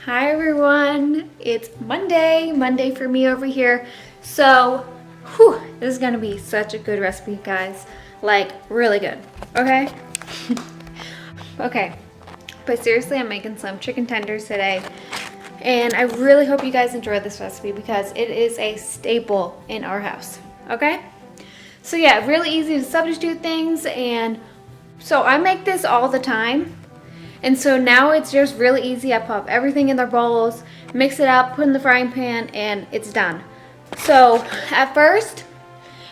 Hi everyone, it's Monday for me over here. So, this is gonna be such a good recipe, guys. Like, really good, okay? Okay, but seriously, I'm making some chicken tenders today. And I really hope you guys enjoy this recipe because it is a staple in our house, okay? So yeah, really easy to substitute things, and so I make this all the time. And so now it's just really easy. I pop everything in their bowls, mix it up, put in the frying pan, and it's done. So at first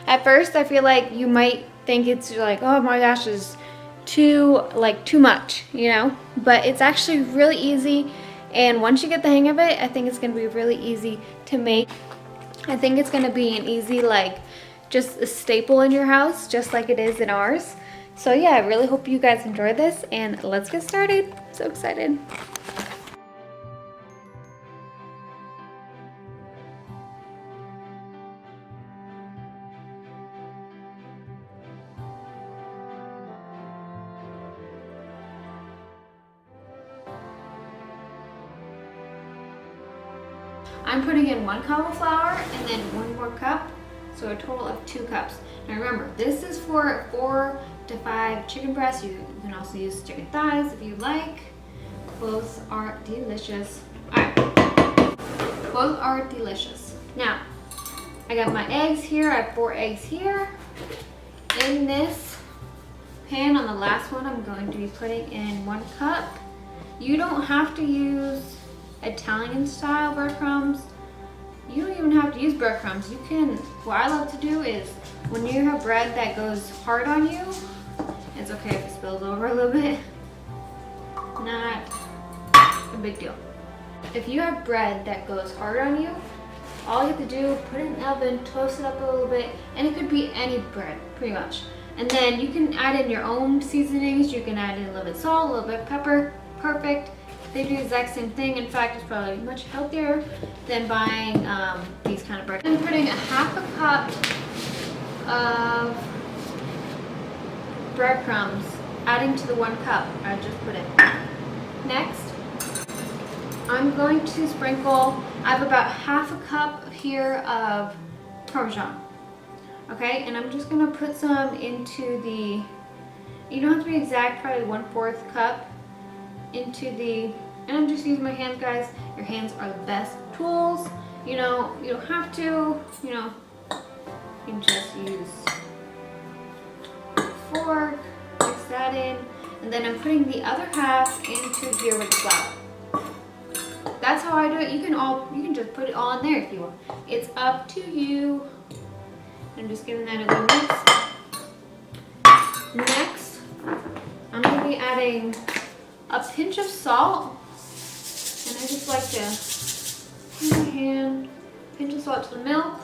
I feel like you might think it's like, oh my gosh, it's too much, you know? But it's actually really easy, and once you get the hang of it, I think it's gonna be really easy to make. I think it's gonna be an easy, like, just a staple in your house, just like it is in ours. So yeah, I really hope you guys enjoy this, and let's get started. So excited. I'm putting in 1 cup of flour and then 1 more cup, so a total of 2 cups. Now remember, this is for 4 to 5 chicken breasts. You can also use chicken thighs if you like. Both are delicious. Alright, both are delicious. Now, I got my eggs here. I have 4 eggs here. In this pan, on the last one, I'm going to be putting in 1 cup. You don't have to use Italian style breadcrumbs. You don't even have to use breadcrumbs. You can, what I love to do is when you have bread that goes hard on you, it's okay if it spills over a little bit. Not a big deal. If you have bread that goes hard on you, all you have to do, put it in the oven, toast it up a little bit, and it could be any bread, pretty much. And then you can add in your own seasonings. You can add in a little bit of salt, a little bit of pepper, perfect. They do the exact same thing. In fact, it's probably much healthier than buying these kind of bread. I'm putting a half a cup of breadcrumbs, adding to the 1 cup I just put in. Next, I'm going to sprinkle, I have about half a cup here of Parmesan. Okay, and I'm just gonna put some into the, you don't have to be exact, probably 1/4 cup into the, and I'm just using my hands, guys. Your hands are the best tools. You know, you don't have to, you know, you can just use a fork, mix that in, and then I'm putting the other half into here with the flour. That's how I do it. You can just put it all in there if you want. It's up to you. I'm just giving that a little mix. Next, I'm gonna be adding a pinch of salt, and I just like to put my hand, pinch of salt to the milk,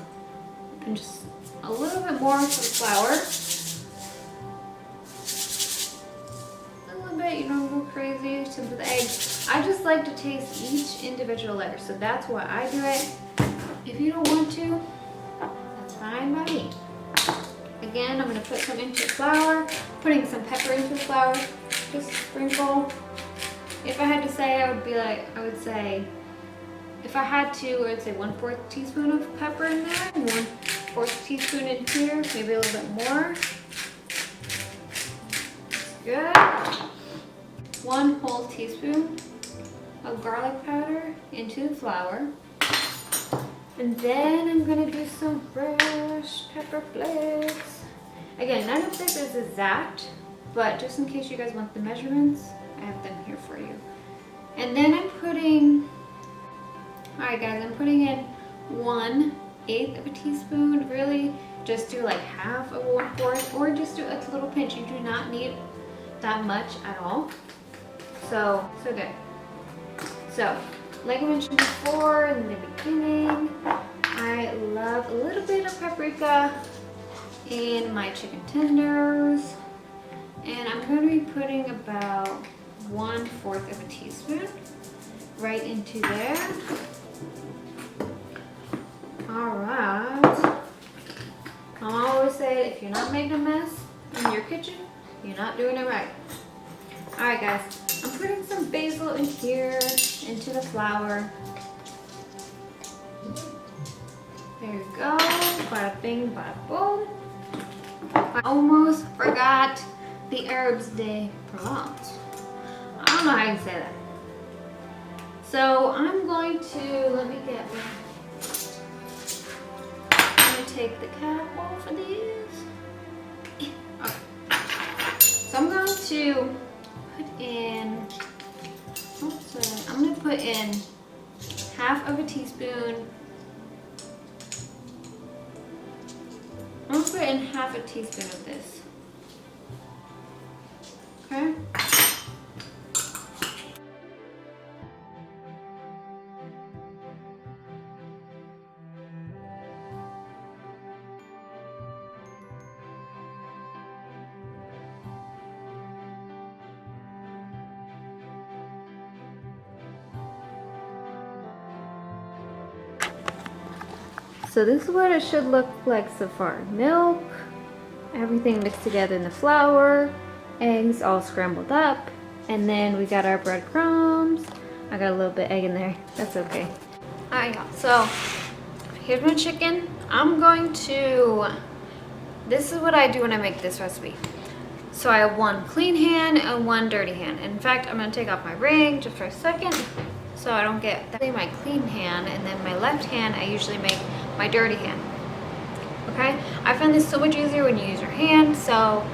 and just a little bit more to the flour. A little bit, you don't go crazy. To the eggs, I just like to taste each individual layer, so that's why I do it. If you don't want to, that's fine by me. Again, I'm going to put some into the flour, putting some pepper into the flour, just sprinkle. If I had to say, I would say, if I had to, I would say 1/4 teaspoon of pepper in there, and 1/4 teaspoon in here, maybe a little bit more. Good. 1 whole teaspoon of garlic powder into the flour. And then I'm gonna do some fresh pepper flakes. Again, none of this is exact, but just in case you guys want the measurements, I have them here for you. And then I'm putting, alright guys, I'm putting in 1/8 of a teaspoon. Really, just do like half of 1/4, or just do a little pinch. You do not need that much at all. So good. So, like I mentioned before in the beginning, I love a little bit of paprika in my chicken tenders. And I'm going to be putting about 1/4 of a teaspoon right into there. Alright. I always say, if you're not making a mess in your kitchen, you're not doing it right. Alright guys, I'm putting some basil in here into into the flour. There you go. Bada bing, bada boom. I almost forgot the herbs de Provence. I don't know how you say that. So I'm going to, let me get one. I'm going to take the cap off of these. Okay. So I'm going to put in, I'm going to put in half of a teaspoon. I'm going to put in half a teaspoon of this. Okay? So this is what it should look like so far. Milk, everything mixed together in the flour, eggs all scrambled up, and then we got our breadcrumbs. I got a little bit of egg in there, that's okay. Alright y'all, so here's my chicken. I'm going to, this is what I do when I make this recipe. So I have one clean hand and one dirty hand. In fact, I'm gonna take off my ring just for a second so I don't get my clean hand, and then my left hand I usually make my dirty hand. Okay, I find this so much easier when you use your hand, so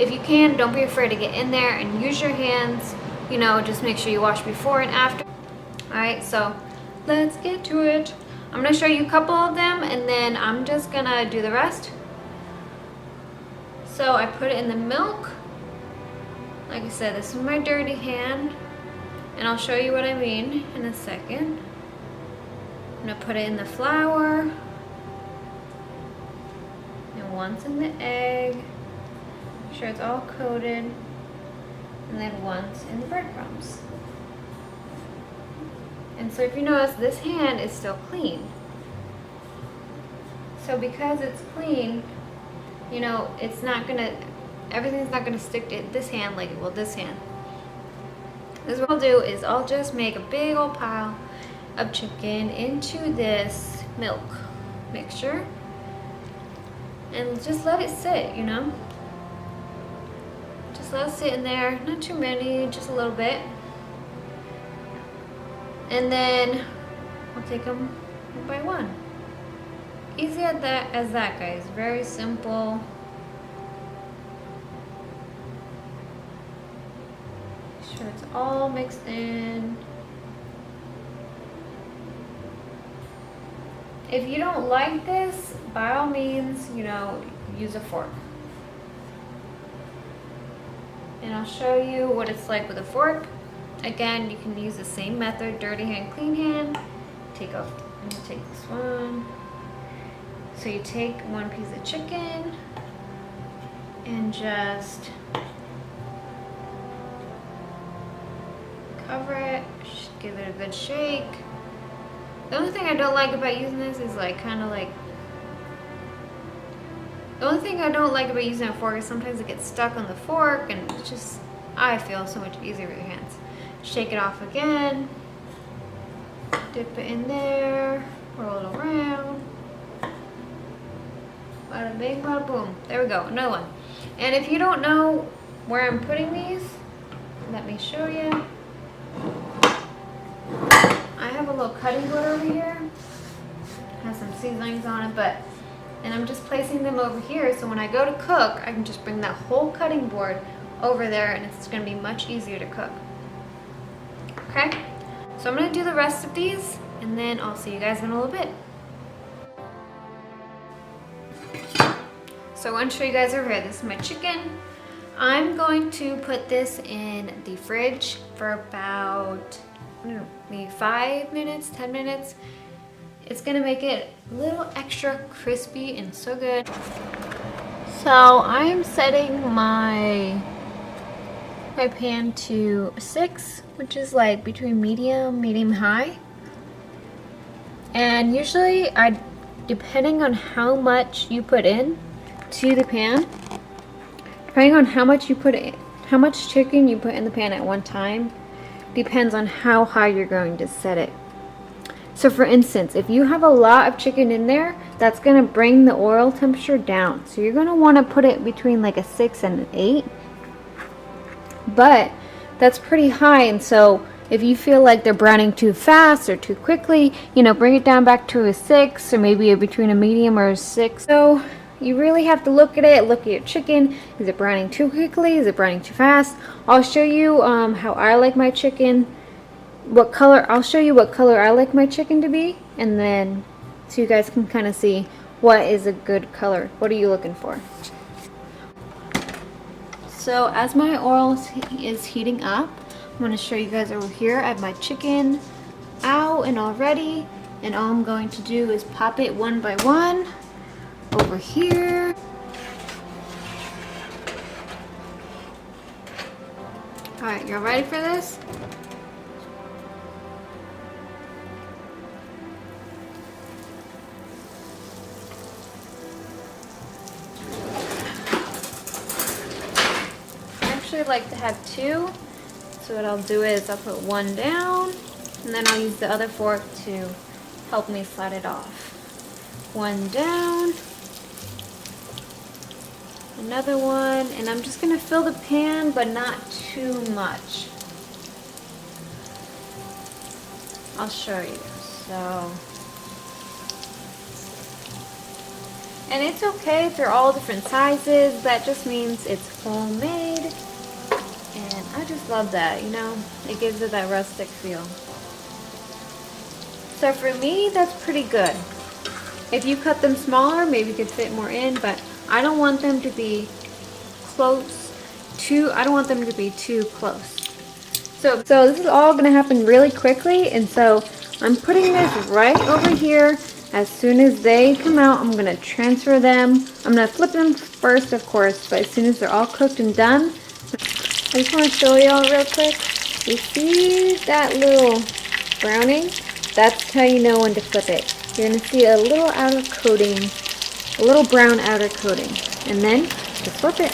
if you can, don't be afraid to get in there and use your hands. You know, just make sure you wash before and after. Alright, so let's get to it. I'm going to show you a couple of them and then I'm just going to do the rest. So I put it in the milk. Like I said, this is my dirty hand, and I'll show you what I mean in a second. I'm going to put it in the flour. Once in the egg, make sure it's all coated, and then once in the breadcrumbs. And so if you notice, this hand is still clean. So because it's clean, you know, it's not gonna, everything's not gonna stick to this hand like it will this hand. This what I'll do is I'll just make a big old pile of chicken into this milk mixture. And just let it sit, you know? Just let it sit in there, not too many, just a little bit. And then I'll take them one by one. Easy as that, guys. Very simple. Make sure it's all mixed in. If you don't like this, by all means, you know, use a fork. And I'll show you what it's like with a fork. Again, you can use the same method, dirty hand, clean hand. I'm gonna take this one. So you take one piece of chicken and just cover it, give it a good shake. The only thing I don't like about using this is like the only thing I don't like about using a fork is sometimes it gets stuck on the fork, and it's just, I feel so much easier with your hands. Shake it off again, dip it in there, roll it around. Bada bing, bada boom. There we go, another one. And if you don't know where I'm putting these, let me show you. I have a little cutting board over here. It has some seasonings on it, and I'm just placing them over here so when I go to cook, I can just bring that whole cutting board over there and it's gonna be much easier to cook. Okay? So I'm gonna do the rest of these and then I'll see you guys in a little bit. So I want to show you guys over here. This is my chicken. I'm going to put this in the fridge for about, I don't know, maybe 5 minutes, 10 minutes. It's gonna make it a little extra crispy and so good. So I'm setting my pan to 6, which is like between medium high. And usually depending on how much you put in to the pan, depending on how much chicken you put in the pan at one time, depends on how high you're going to set it. So for instance, if you have a lot of chicken in there, that's going to bring the oil temperature down. So you're going to want to put it between like a 6 and an 8. But that's pretty high, and so if you feel like they're browning too fast or too quickly, you know, bring it down back to a 6 or maybe between a medium or a 6. So you really have to look at it, look at your chicken. Is it browning too quickly? Is it browning too fast? I'll show you how I like my chicken. I'll show you what color I like my chicken to be, and then so you guys can kind of see what is a good color. What are you looking for? So as my oil is heating up, I'm going to show you guys over here. I have my chicken out and all ready, and all I'm going to do is pop it one by one over here. Alright, y'all ready for this? I like to have 2, so what I'll do is I'll put one down and then I'll use the other fork to help me slide it off. One down, another one, and I'm just going to fill the pan but not too much. I'll show you. So, and it's okay if they're all different sizes, that just means it's homemade. And I just love that, you know, it gives it that rustic feel. So for me, that's pretty good. If you cut them smaller, maybe you could fit more in, but I don't want them to be I don't want them to be too close. So this is all gonna happen really quickly, and so I'm putting this right over here. As soon as they come out, I'm gonna transfer them. I'm gonna flip them first, of course, but as soon as they're all cooked and done, I just want to show y'all real quick. You see that little browning? That's how you know when to flip it. You're going to see a little outer coating, a little brown outer coating, and then just flip it.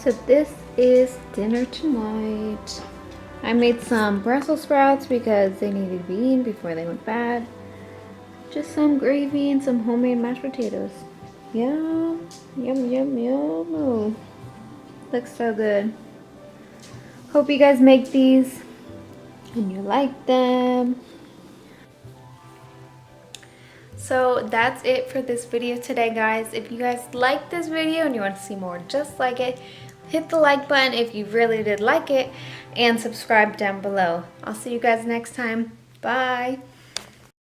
So this is dinner tonight. I made some Brussels sprouts because they needed to be eaten before they went bad. Just some gravy and some homemade mashed potatoes. Yum, yum, yum, yum. Oh, looks so good. Hope you guys make these and you like them. So that's it for this video today, guys. If you guys liked this video and you want to see more just like it, hit the like button if you really did like it, and subscribe down below. I'll see you guys next time. Bye.